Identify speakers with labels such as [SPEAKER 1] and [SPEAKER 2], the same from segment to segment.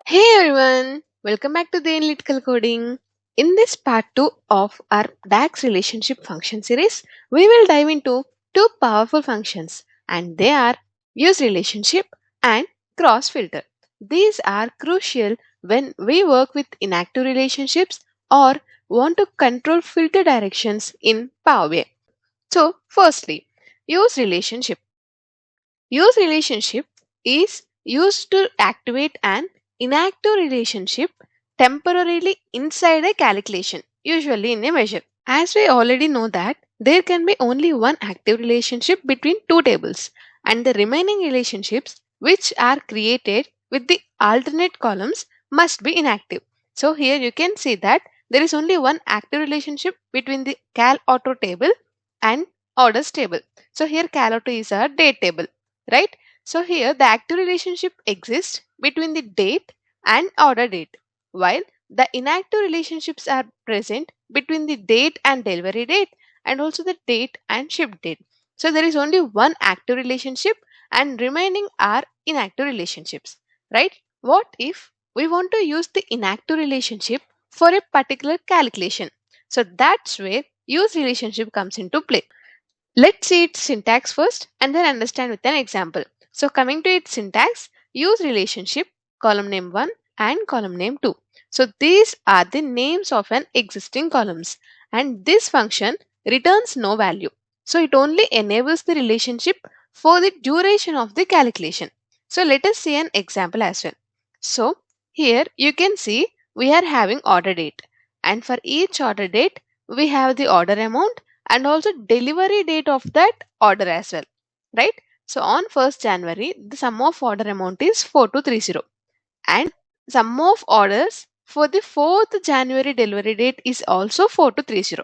[SPEAKER 1] Hey everyone, welcome back to the Analytical Coding. In this part 2 of our DAX Relationship Function series, we will dive into two powerful functions and they are UseRelationship and CrossFilter. These are crucial when we work with inactive relationships or want to control filter directions in Power BI. So, firstly, use relationship. Use relationship is used to activate an inactive relationship temporarily inside a calculation, usually in a measure. As we already know that there can be only one active relationship between two tables and the remaining relationships which are created with the alternate columns must be inactive. So here you can see that there is only one active relationship between the cal auto table and orders table. So here cal auto is our date table, right? So here the active relationship exists between the date and order date, while the inactive relationships are present between the date and delivery date and also the date and ship date. So there is only one active relationship and remaining are inactive relationships, right? What if we want to use the inactive relationship for a particular calculation? So that's where use relationship comes into play. Let's see its syntax first and then understand with an example. So coming to its syntax, use relationship, column name 1 and column name 2. So these are the names of an existing columns and this function returns no value. So it only enables the relationship for the duration of the calculation. So let us see an example as well. So here you can see we are having order date and for each order date we have the order amount and also delivery date of that order as well, right? So on 1st January the sum of order amount is 4230 and sum of orders for the 4th January delivery date is also 4230.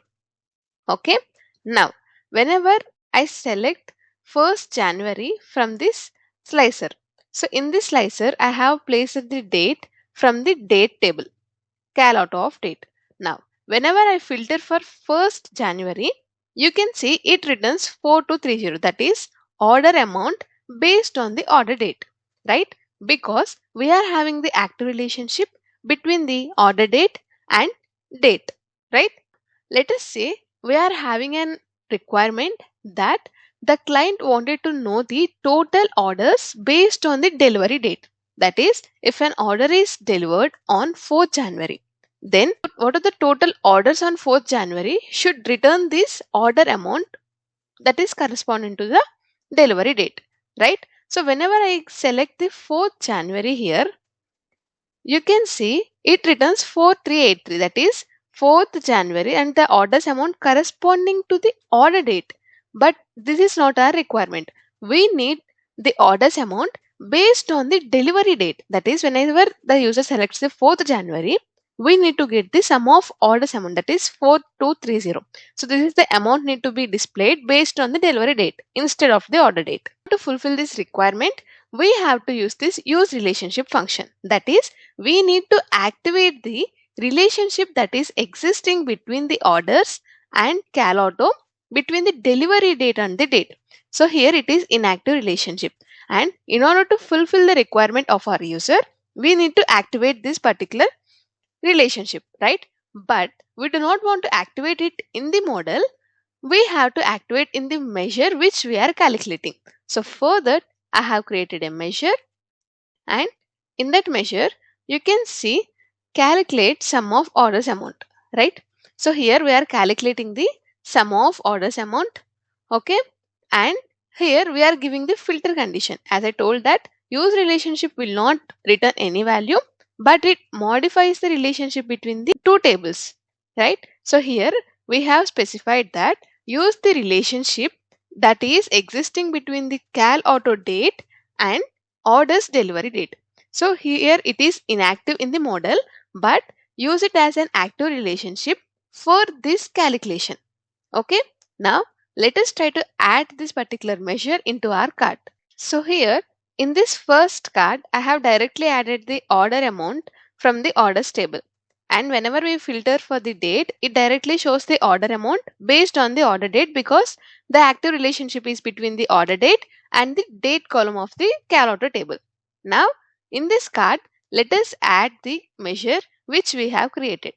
[SPEAKER 1] Okay, now whenever I select 1st January from this slicer, so in this slicer I have placed the date from the date table, cal auto of date. Now, whenever I filter for 1st January, you can see it returns 4230, that is order amount based on the order date, right? Because we are having the active relationship between the order date and date, right? Let us say we are having an requirement that the client wanted to know the total orders based on the delivery date. That is, if an order is delivered on 4th January, then what are the total orders on 4th January should return this order amount that is corresponding to the delivery date, right? So whenever I select the 4th January here, you can see it returns 4383, that is 4th January, and the orders amount corresponding to the order date. But this is not our requirement. We need the orders amount based on the delivery date. That is, whenever the user selects the 4th January, we need to get the sum of orders amount, that is 4230. So this is the amount need to be displayed based on the delivery date instead of the order date. To fulfill this requirement, we have to use this use relationship function. That is, we need to activate the relationship that is existing between the orders and cal auto between the delivery date and the date. So here it is inactive relationship, and in order to fulfill the requirement of our user, we need to activate this particular relationship, right? But we do not want to activate it in the model. We have to activate in the measure which we are calculating. So for that, I have created a measure, and in that measure you can see calculate sum of orders amount, right? So here we are calculating the sum of orders amount, okay? And here we are giving the filter condition. As I told that use relationship will not return any value, but it modifies the relationship between the two tables, right? So here we have specified that use the relationship that is existing between the cal auto date and orders delivery date. So here it is inactive in the model, but use it as an active relationship for this calculation. Okay, now let us try to add this particular measure into our cart. So here in this first card, I have directly added the order amount from the orders table. And whenever we filter for the date, it directly shows the order amount based on the order date because the active relationship is between the order date and the date column of the cal auto table. Now in this card, let us add the measure which we have created.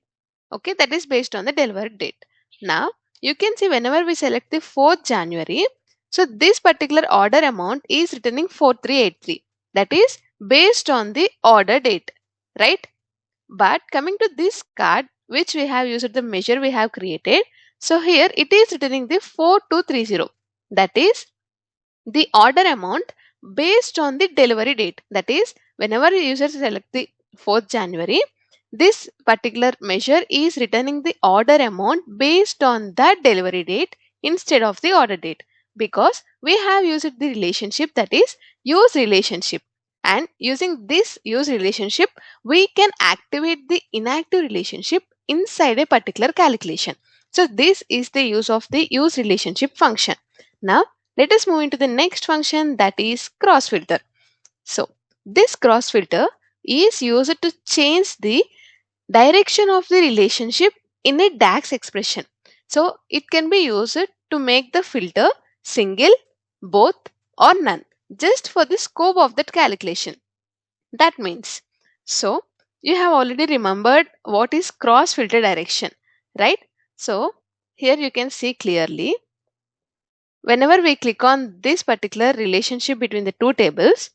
[SPEAKER 1] Okay, that is based on the delivered date. Now you can see whenever we select the 4th January, so this particular order amount is returning 4383. That is based on the order date, right? But coming to this card, which we have used the measure we have created, so here it is returning the 4230. That is the order amount based on the delivery date. That is, whenever the user select the 4th January, this particular measure is returning the order amount based on that delivery date instead of the order date, because we have used the relationship, that is use relationship, and using this use relationship we can activate the inactive relationship inside a particular calculation. So this is the use of the use relationship function. Now let us move into the next function, that is cross filter. So this cross filter is used to change the direction of the relationship in a DAX expression. So it can be used to make the filter single, both or none, just for the scope of that calculation. That means, so you have already remembered what is cross filter direction, right? So here you can see clearly, whenever we click on this particular relationship between the two tables,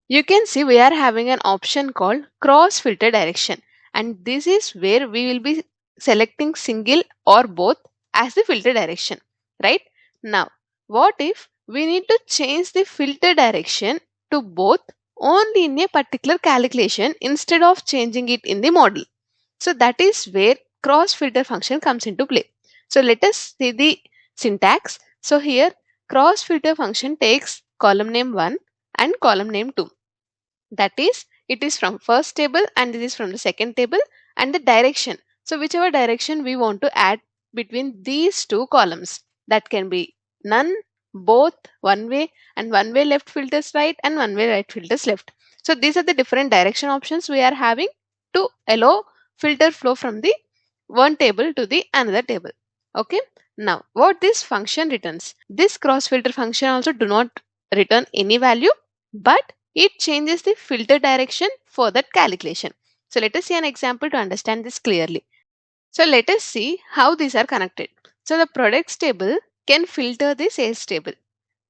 [SPEAKER 1] you can see we are having an option called cross filter direction, and this is where we will be selecting single or both as the filter direction, right? Now what if we need to change the filter direction to both only in a particular calculation instead of changing it in the model? So that is where cross filter function comes into play. So let us see the syntax. So here cross filter function takes column name 1 and column name 2. That is, it is from first table and this is from the second table, and the direction. So whichever direction we want to add between these two columns, that can be none, both, one way, and one way left filters right and one way right filters left. So these are the different direction options we are having to allow filter flow from the one table to the another table. Okay. Now what this function returns, this cross filter function also do not return any value, but it changes the filter direction for that calculation. So let us see an example to understand this clearly. So let us see how these are connected. So the products table can filter the sales table,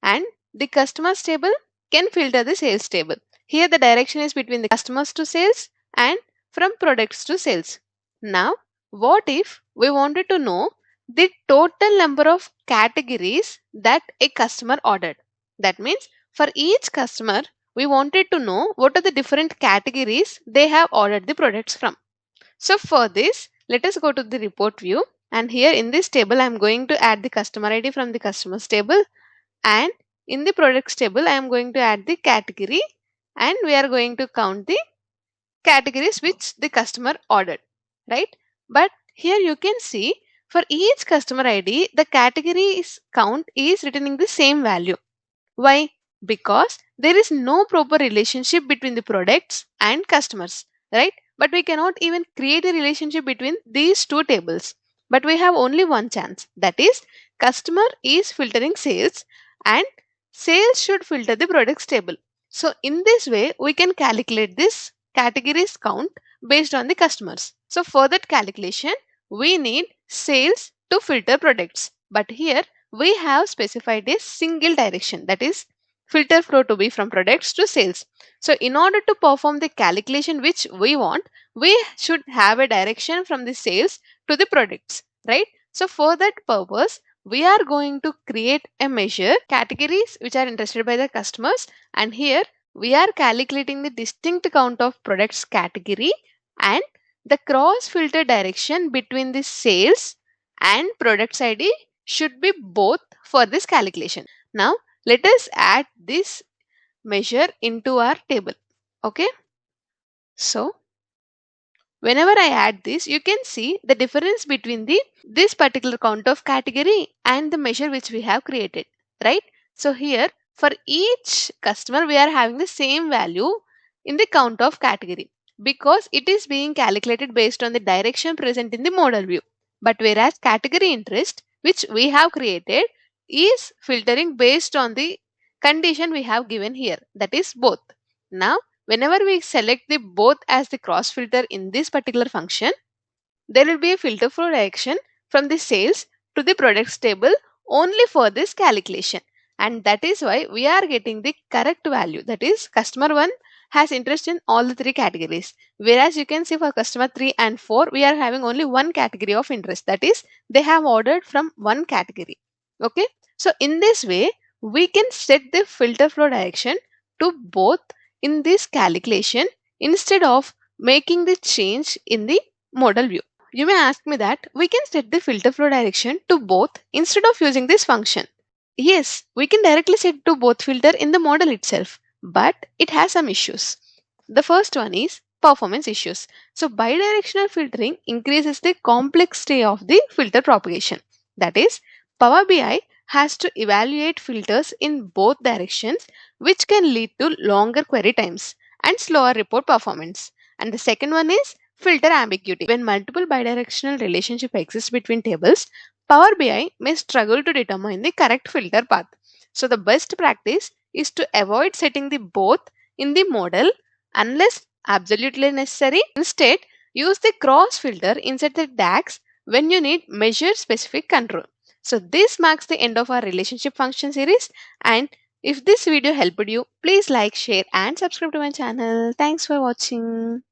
[SPEAKER 1] and the customers table can filter the sales table. Here the direction is between the customers to sales and from products to sales. Now what if we wanted to know the total number of categories that a customer ordered? That means for each customer we wanted to know what are the different categories they have ordered the products from. So for this, let us go to the report view, and here in this table I am going to add the customer ID from the customers table, and in the products table I am going to add the category, and we are going to count the categories which the customer ordered, right? But here you can see for each customer ID the categories count is returning the same value. Why? Because there is no proper relationship between the products and customers, right? But we cannot even create a relationship between these two tables. But we have only one chance, that is, customer is filtering sales and sales should filter the products table. So in this way, we can calculate this categories count based on the customers. So for that calculation, we need sales to filter products. But here we have specified a single direction, that is filter flow to be from products to sales. So in order to perform the calculation which we want, we should have a direction from the sales to the products, right? So for that purpose we are going to create a measure categories which are interested by the customers, and here we are calculating the distinct count of products category and the cross filter direction between the sales and products ID should be both for this calculation. Now let us add this measure into our table. Okay. So whenever I add this, you can see the difference between the this particular count of category and the measure which we have created, right? So here for each customer we are having the same value in the count of category because it is being calculated based on the direction present in the model view. But whereas category interest which we have created is filtering based on the condition we have given here, that is both. Now whenever we select the both as the cross filter in this particular function, there will be a filter flow direction from the sales to the products table only for this calculation. And that is why we are getting the correct value. That is, customer 1 has interest in all the three categories. Whereas you can see for customer 3 and 4, we are having only one category of interest. That is, they have ordered from one category. Okay. So in this way, we can set the filter flow direction to both in this calculation instead of making the change in the model view. You may ask me that we can set the filter flow direction to both instead of using this function. Yes, we can directly set to both filter in the model itself, but it has some issues. The first one is performance issues. So bidirectional filtering increases the complexity of the filter propagation. That is, Power BI has to evaluate filters in both directions, which can lead to longer query times and slower report performance. And the second one is filter ambiguity. When multiple bidirectional relationship exists between tables, Power BI may struggle to determine the correct filter path. So the best practice is to avoid setting the both in the model unless absolutely necessary. Instead, use the cross filter inside the DAX when you need measure specific control. So this marks the end of our relationship function series, and if this video helped you, please like, share and subscribe to my channel. Thanks for watching.